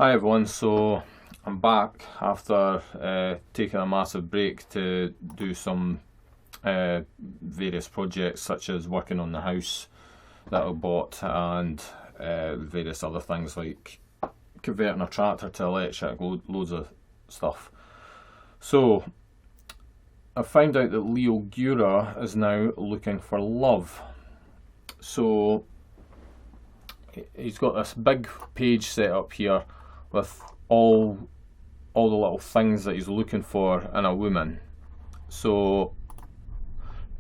Hi everyone, so I'm back after taking a massive break to do some various projects such as working on the house that I bought and various other things like converting a tractor to electric, loads of stuff. So I found out that Leo Gura is now looking for love. So he's got this big page set up here with all the little things that he's looking for in a woman. So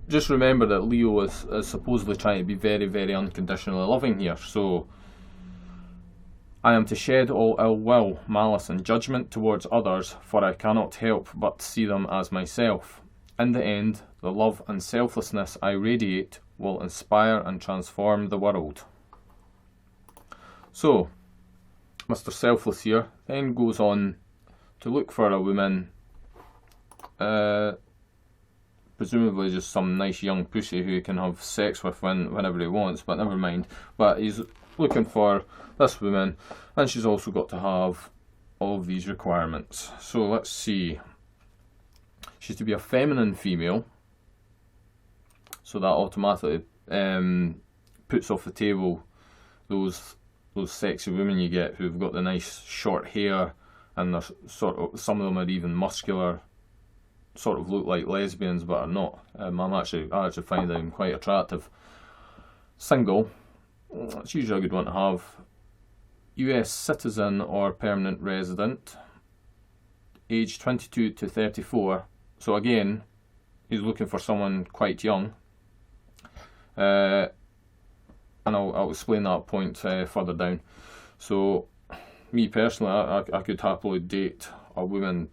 just remember that Leo is supposedly trying to be very, very unconditionally loving here. So I am to shed all ill will, malice and judgment towards others, for I cannot help but see them as myself. In the end, the love and selflessness I radiate will inspire and transform the world. So Mr. Selfless here then goes on to look for a woman, presumably just some nice young pussy who he can have sex with whenever he wants, but never mind. But he's looking for this woman, and she's also got to have all of these requirements. So let's see. She's to be a feminine female, so that automatically puts off the table those sexy women you get who've got the nice short hair and they're some of them are even muscular, sort of look like lesbians but are not. I actually find them quite attractive. Single, it's usually a good one to have. US citizen or permanent resident, age 22 to 34. So again, he's looking for someone quite young. And I'll explain that point further down. So, me personally, I could happily date a woman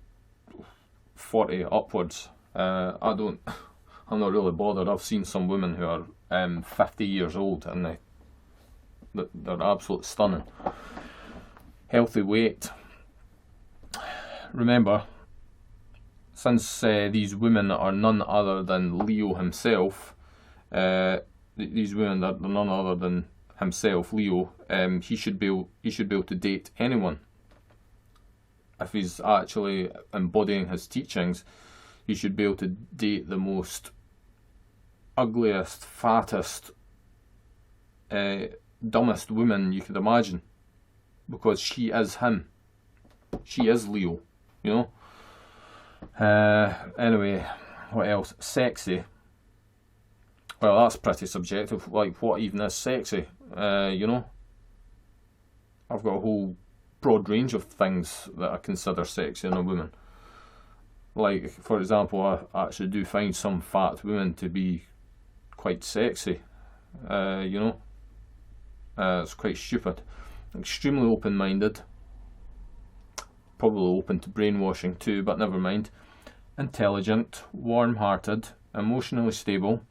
40 upwards. I'm not really bothered. I've seen some women who are 50 years old and they're absolutely stunning. Healthy weight. Remember, since these women are none other than Leo himself, these women are none other than himself, Leo. He should be able to date anyone. If he's actually embodying his teachings, he should be able to date the most ugliest, fattest, dumbest woman you could imagine, because she is him. She is Leo, you know. Anyway, what else? Sexy. Well, that's pretty subjective. Like, what even is sexy? You know, I've got a whole broad range of things that I consider sexy in a woman. Like, for example, I actually do find some fat women to be quite sexy. You know, it's quite stupid. Extremely open-minded. Probably open to brainwashing too, but never mind. Intelligent, warm-hearted, emotionally stable,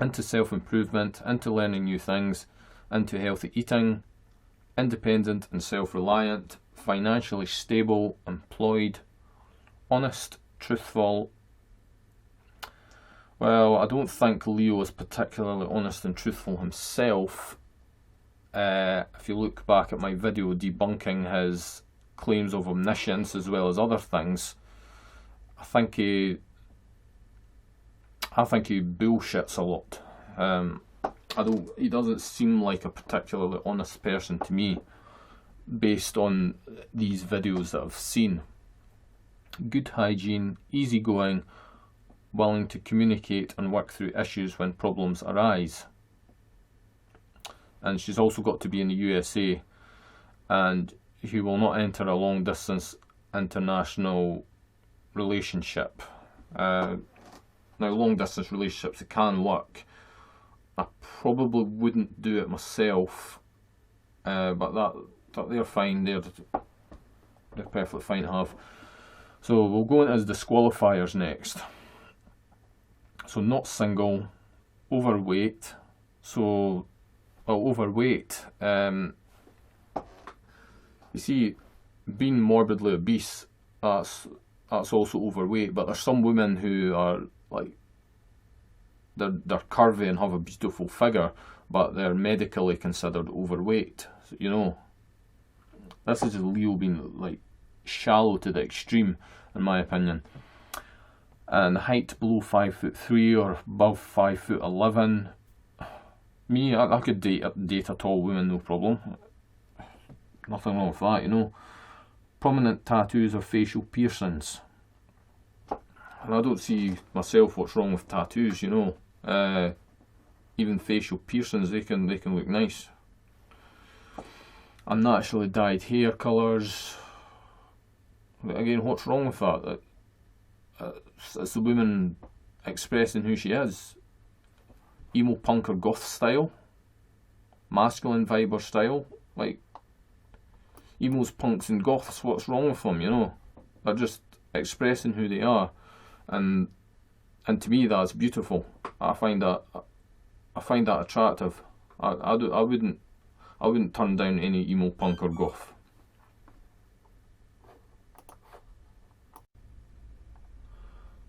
into self-improvement, into learning new things, into healthy eating, independent and self-reliant, financially stable, employed, honest, truthful. Well, I don't think Leo is particularly honest and truthful himself. If you look back at my video debunking his claims of omniscience as well as other things, I think he bullshits a lot. He doesn't seem like a particularly honest person to me, based on these videos that I've seen. Good hygiene, easygoing, willing to communicate and work through issues when problems arise. And she's also got to be in the USA, and he will not enter a long distance international relationship. Now, long distance relationships, it can work. I probably wouldn't do it myself, but they're fine. They're perfectly fine to have. So we'll go into his disqualifiers next. So not single, overweight. So overweight. You see, being morbidly obese, that's also overweight. But there's some women who are like, they're curvy and have a beautiful figure, but they're medically considered overweight. So, you know, This is just Leo being like shallow to the extreme, in my opinion. And height below 5'3" or above 5'11". Me, I could date a tall woman, no problem. Nothing wrong with that, you know. Prominent tattoos or facial piercings. And I don't see myself what's wrong with tattoos, you know. Even facial piercings, they can look nice. Unnaturally dyed hair colours. Again, what's wrong with that? It's the woman expressing who she is. Emo punk or goth style. Masculine vibe or style. Like, emos, punks and goths, what's wrong with them, you know? They're just expressing who they are. And to me, that's beautiful. I find that attractive. I wouldn't turn down any emo punk or goth.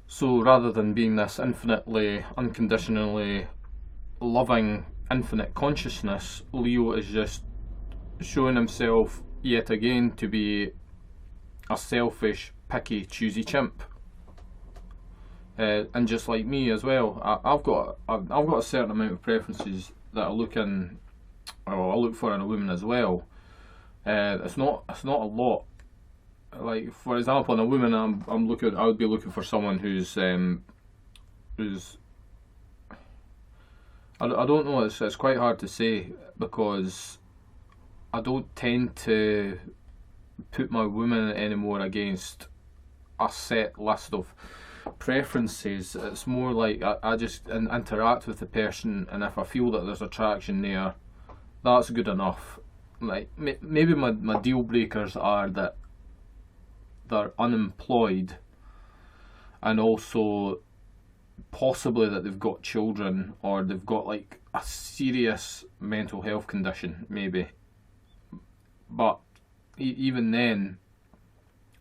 So rather than being this infinitely, unconditionally loving, infinite consciousness, Leo is just showing himself yet again to be a selfish, picky, choosy chimp. And just like me as well, I've got a certain amount of preferences that I look for in a woman as well. It's not a lot. Like, for example, in a woman, I would be looking for someone who's I don't know. It's quite hard to say, because I don't tend to put my woman anymore against a set list of preferences. It's more like I just interact with the person, and if I feel that there's attraction there, that's good enough. Like, maybe my deal breakers are that they're unemployed, and also possibly that they've got children, or they've got like a serious mental health condition, maybe. But even then,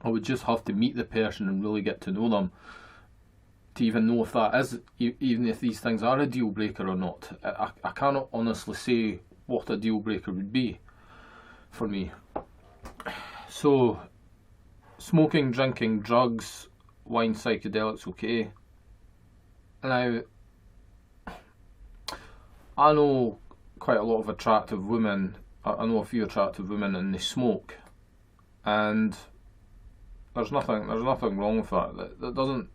I would just have to meet the person and really get to know them to even know if that is, even if these things are a deal breaker or not. I cannot honestly say what a deal breaker would be for me. So, smoking, drinking, drugs, wine, psychedelics, okay. Now, I know quite a lot of attractive women. I know a few attractive women, and they smoke, and there's nothing wrong with that. That doesn't.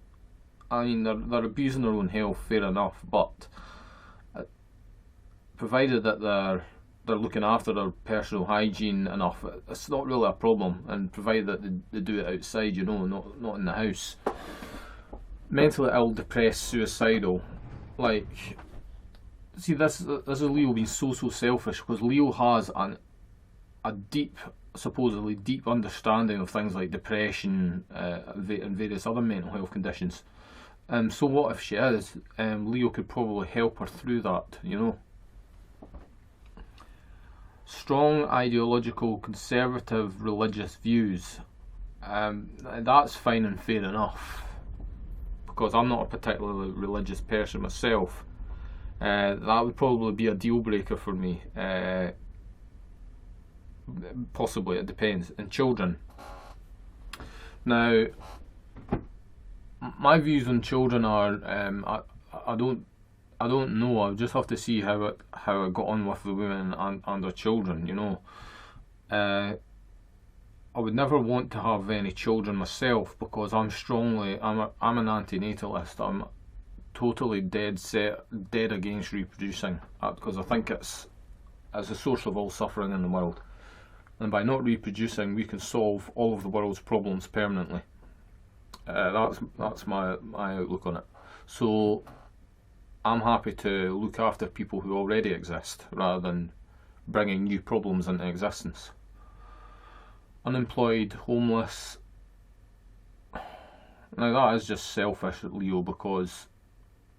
I mean, they're abusing their own health, fair enough, but provided that they're looking after their personal hygiene enough, it's not really a problem. And provided that they do it outside, you know, not in the house. Mentally ill, depressed, suicidal, like. See, this is Leo being so selfish, because Leo has a supposedly deep understanding of things like depression and various other mental health conditions. So what if she is? Leo could probably help her through that, you know. Strong ideological, conservative, religious views. That's fine and fair enough, because I'm not a particularly religious person myself. That would probably be a deal breaker for me. Possibly, it depends. And children. Now, my views on children are, I don't know. I'll just have to see how it got on with the women and their children. You know, I would never want to have any children myself, because I'm an anti-natalist. I'm totally dead against reproducing, because I think it's a source of all suffering in the world, and by not reproducing we can solve all of the world's problems permanently. That's my outlook on it. So I'm happy to look after people who already exist rather than bringing new problems into existence. Unemployed, homeless. Now that is just selfish, Leo, because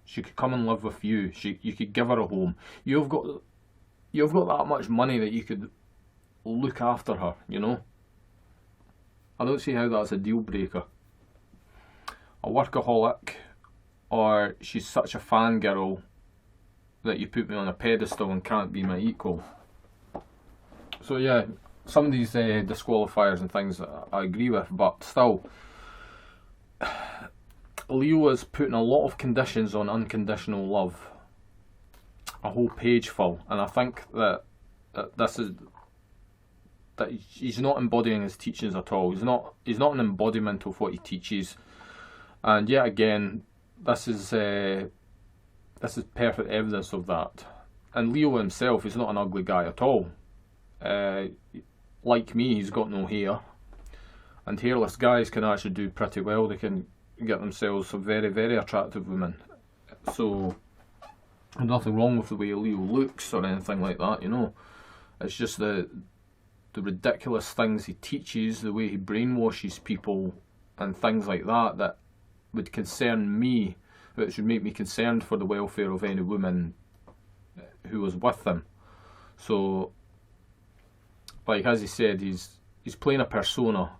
she could come and live with you. You could give her a home. You've got that much money that you could look after her, you know. I don't see how that's a deal breaker. A workaholic, or she's such a fangirl that you put me on a pedestal and can't be my equal. So yeah, some of these disqualifiers and things I agree with, but still, Leo is putting a lot of conditions on unconditional love, a whole page full, and I think that he's not embodying his teachings at all. He's not an embodiment of what he teaches, and yet again, this is perfect evidence of that. And Leo himself is not an ugly guy at all. Like me, he's got no hair, and hairless guys can actually do pretty well. They can get themselves some very, very attractive women. So there's nothing wrong with the way Leo looks or anything like that, you know. It's just the ridiculous things he teaches, the way he brainwashes people and things like that, that would concern me, which would make me concerned for the welfare of any woman who was with him. So, like as he said, he's playing a persona.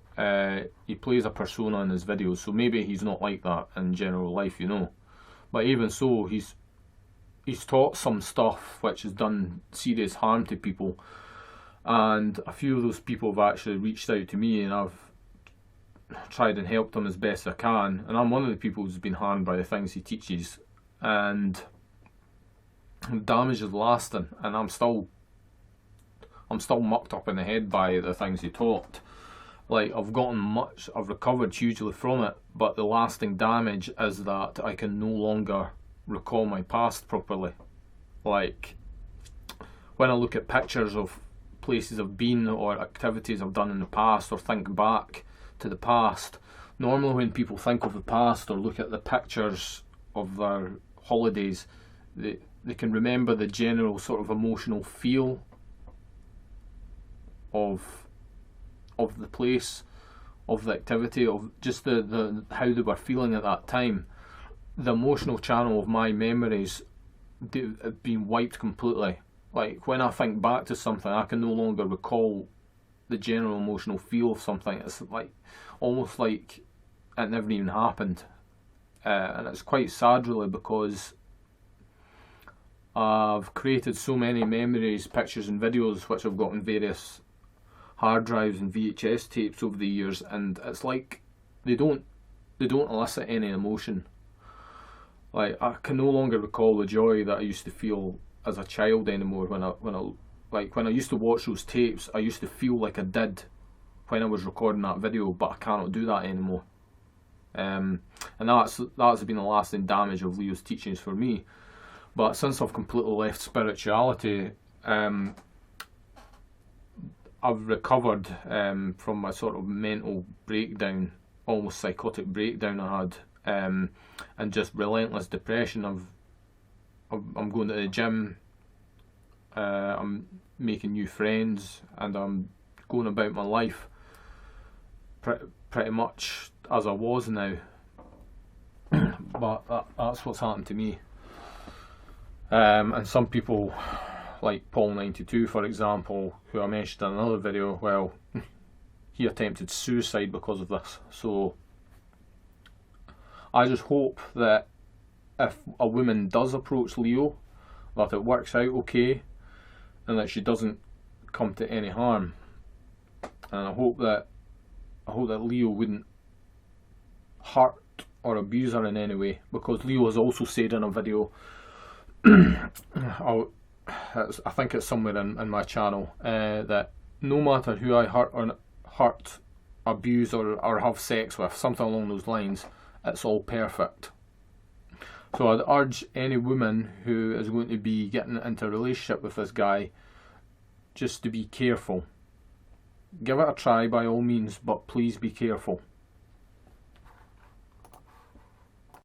He plays a persona in his videos, so maybe he's not like that in general life, you know. But even so, he's taught some stuff which has done serious harm to people, and a few of those people have actually reached out to me, and I've tried and helped them as best I can. And I'm one of the people who's been harmed by the things he teaches, and the damage is lasting, and I'm still mucked up in the head by the things he taught. Like, I've recovered hugely from it, but the lasting damage is that I can no longer recall my past properly. Like, when I look at pictures of places I've been or activities I've done in the past, or think back to the past, normally when people think of the past or look at the pictures of their holidays, they can remember the general sort of emotional feel of the place, of the activity, of just the how they were feeling at that time. The emotional channel of my memories have been wiped completely. Like, when I think back to something, I can no longer recall the general emotional feel of something. It's like almost like it never even happened, and it's quite sad really, because I've created so many memories, pictures and videos which I've got on various hard drives and VHS tapes over the years, and it's like they don't elicit any emotion. Like, I can no longer recall the joy that I used to feel as a child anymore. When I used to watch those tapes, I used to feel like I did when I was recording that video, but I cannot do that anymore. And that's been the lasting damage of Leo's teachings for me. But since I've completely left spirituality, I've recovered from my sort of mental breakdown, almost psychotic breakdown I had, and just relentless depression. I'm going to the gym, I'm making new friends, and I'm going about my life pretty much as I was now. But that's what's happened to me. And some people, like Paul92 for example, who I mentioned in another video, well, he attempted suicide because of this. So I just hope that if a woman does approach Leo, that it works out okay, and that she doesn't come to any harm. And I hope that Leo wouldn't hurt or abuse her in any way, because Leo has also said in a video, I think it's somewhere in my channel, that no matter who I hurt, abuse or have sex with, something along those lines, it's all perfect. So I'd urge any woman who is going to be getting into a relationship with this guy just to be careful. Give it a try by all means, but please be careful.